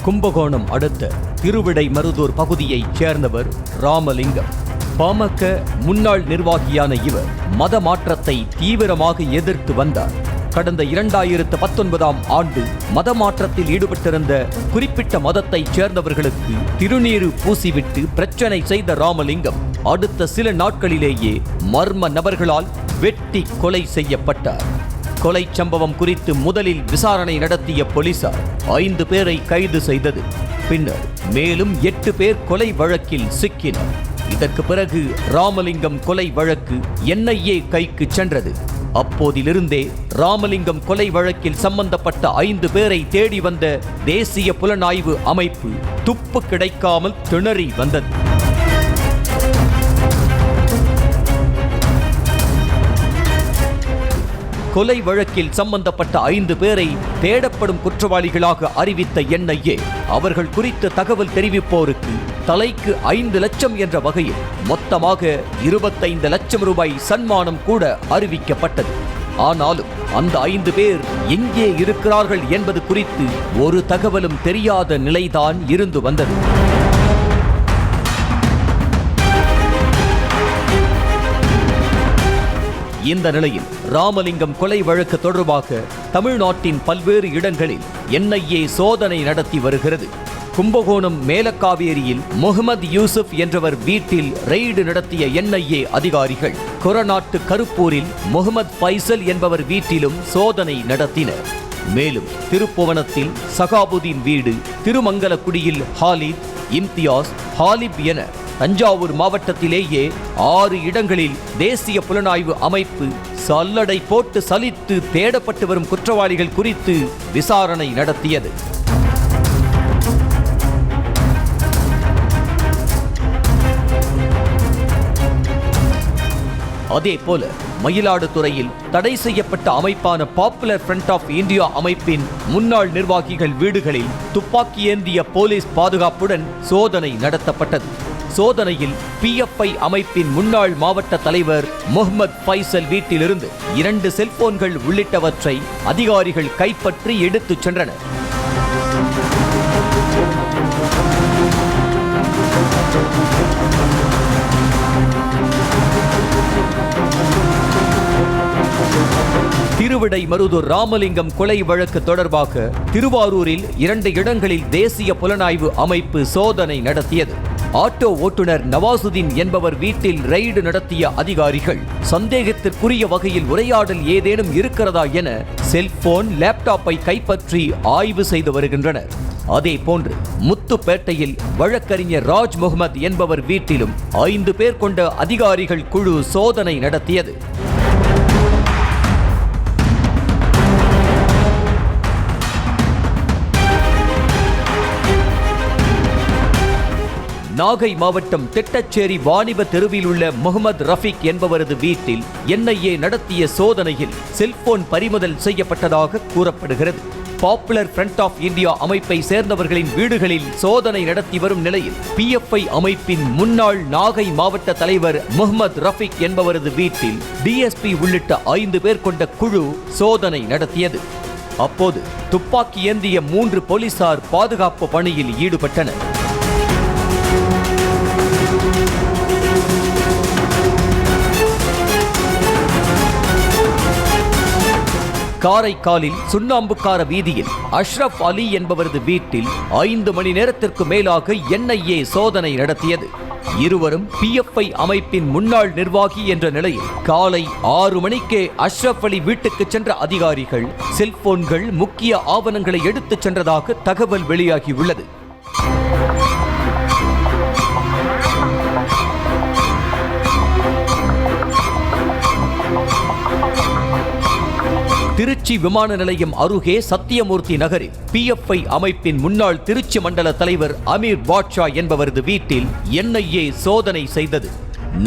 கும்பகோணம் அடுத்த திருவிடைமருதூர் பகுதியைச் சேர்ந்தவர் ராமலிங்கம். பாமக முன்னாள் நிர்வாகியான இவர் மத மாற்றத்தை தீவிரமாக எதிர்த்து வந்தார். கடந்த 2019ஆம் ஆண்டு மத மாற்றத்தில் ஈடுபட்டிருந்த குறிப்பிட்ட மதத்தைச் சேர்ந்தவர்களுக்கு திருநீறு பூசிவிட்டு பிரச்சனை செய்த ராமலிங்கம் அடுத்த சில நாட்களிலேயே மர்ம நபர்களால் வெட்டி கொலை செய்யப்பட்டார். கொலை சம்பவம் குறித்து முதலில் விசாரணை நடத்திய போலீசார் 5 பேரை கைது செய்தது. பின்னர் மேலும் 8 பேர் கொலை வழக்கில் சிக்கினர். இதற்கு பிறகு ராமலிங்கம் கொலை வழக்கு NIA கைக்கு சென்றது. அப்போதிலிருந்தே ராமலிங்கம் கொலை வழக்கில் சம்பந்தப்பட்ட 5 பேரை தேடி வந்த தேசிய புலனாய்வு அமைப்பு துப்பு கிடைக்காமல் திணறி வந்தது. கொலை வழக்கில் சம்பந்தப்பட்ட 5 பேரை தேடப்படும் குற்றவாளிகளாக அறிவித்த NIA அவர்கள் குறித்த தகவல் தெரிவிப்போருக்கு தலைக்கு 5 லட்சம் என்ற வகையில் மொத்தமாக 25 லட்சம் ரூபாய் சன்மானம் கூட அறிவிக்கப்பட்டது. ஆனாலும் அந்த 5 பேர் எங்கே இருக்கிறார்கள் என்பது குறித்து ஒரு தகவலும் தெரியாத நிலைதான் இருந்து வந்தது. இந்த நிலையில் ராமலிங்கம் கொலை வழக்கு தொடர்பாக தமிழ்நாட்டின் பல்வேறு இடங்களில் NIA சோதனை நடத்தி வருகிறது. கும்பகோணம் மேலக்காவேரியில் முகமது யூசுப் என்றவர் வீட்டில் ரெய்டு நடத்திய NIA அதிகாரிகள் கொரநாட்டு கருப்பூரில் முகமது ஃபைசல் என்பவர் வீட்டிலும் சோதனை நடத்தினர். மேலும் திருப்புவனத்தில் சகாபுதீன் வீடு, திருமங்கலக்குடியில் ஹாலித், இம்தியாஸ், ஹாலிப் என தஞ்சாவூர் மாவட்டத்திலேயே 6 இடங்களில் தேசிய புலனாய்வு அமைப்பு சல்லடை போட்டு சலித்து தேடப்பட்டு வரும் குற்றவாளிகள் குறித்து விசாரணை நடத்தியது. அதேபோல மயிலாடுதுறையில் தடை செய்யப்பட்ட அமைப்பான பாப்புலர் ஃப்ரண்ட் ஆஃப் இந்தியா அமைப்பின் முன்னாள் நிர்வாகிகள் வீடுகளில் துப்பாக்கி ஏந்திய போலீஸ் பாதுகாப்புடன் சோதனை நடத்தப்பட்டது. சோதனையில் PFI அமைப்பின் முன்னாள் மாவட்ட தலைவர் முகமது ஃபைசல் வீட்டிலிருந்து 2 செல்போன்கள் உள்ளிட்டவற்றை அதிகாரிகள் கைப்பற்றி எடுத்துச் சென்றனர். திருவிடைமருதூர் ராமலிங்கம் கொலை வழக்கு தொடர்பாக திருவாரூரில் 2 இடங்களில் தேசிய புலனாய்வு அமைப்பு சோதனை நடத்தியது. ஆட்டோ ஓட்டுநர் நவாசுதீன் என்பவர் வீட்டில் ரெய்டு நடத்திய அதிகாரிகள் சந்தேகத்திற்குரிய வகையில் உரையாடல் ஏதேனும் இருக்கிறதா என செல்போன், லேப்டாப்பை கைப்பற்றி ஆய்வு செய்து வருகின்றனர். அதே போன்று முத்துப்பேட்டையில் வழக்கறிஞர் ராஜ் முகமது என்பவர் வீட்டிலும் 5 பேர் கொண்ட அதிகாரிகள் குழு சோதனை நடத்தியது. நாகை மாவட்டம் திட்டச்சேரி வாணிப தெருவில் உள்ள முகமது ரஃபீக் என்பவரது வீட்டில் NIA நடத்திய சோதனையில் செல்போன் பறிமுதல் செய்யப்பட்டதாக கூறப்படுகிறது. பாப்புலர் ஃப்ரண்ட் ஆஃப் இந்தியா அமைப்பை சேர்ந்தவர்களின் வீடுகளில் சோதனை நடத்தி வரும் நிலையில் PFI அமைப்பின் முன்னாள் நாகை மாவட்ட தலைவர் முகமது ரஃபீக் என்பவரது வீட்டில் DSP உள்ளிட்ட 5 பேர் கொண்ட குழு சோதனை நடத்தியது. அப்போது துப்பாக்கி ஏந்திய 3 போலீசார் பாதுகாப்பு பணியில் ஈடுபட்டனர். காரைக்காலில் சுண்ணாம்புக்கார வீதியில் அஷ்ரப் அலி என்பவரது வீட்டில் 5 மணி நேரத்திற்கு மேலாக NIA சோதனை நடத்தியது. இருவரும் PFI அமைப்பின் முன்னாள் நிர்வாகி என்ற நிலையில் காலை 6 மணிக்கே அஷ்ரப் அலி வீட்டுக்கு சென்ற அதிகாரிகள் செல்போன்கள், முக்கிய ஆவணங்களை எடுத்துச் சென்றதாக தகவல் வெளியாகியுள்ளது. திருச்சி விமான நிலையம் அருகே சத்தியமூர்த்தி நகரில் PFI அமைப்பின் முன்னாள் திருச்சி மண்டல தலைவர் அமீர் பாட்ஷா என்பவரது வீட்டில் NIA சோதனை செய்தது.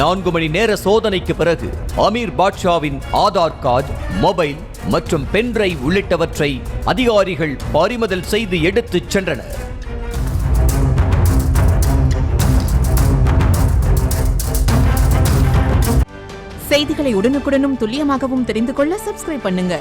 4 மணி நேர சோதனைக்கு பிறகு அமீர் பாட்ஷாவின் ஆதார் கார்டு, மொபைல் மற்றும் பென்டிரைவ் உள்ளிட்டவற்றை அதிகாரிகள் பறிமுதல் செய்து எடுத்துச் சென்றனர். செய்திகளை உடனுக்குடனும் துல்லியமாகவும் தெரிந்து கொள்ள சப்ஸ்கிரைப் பண்ணுங்க.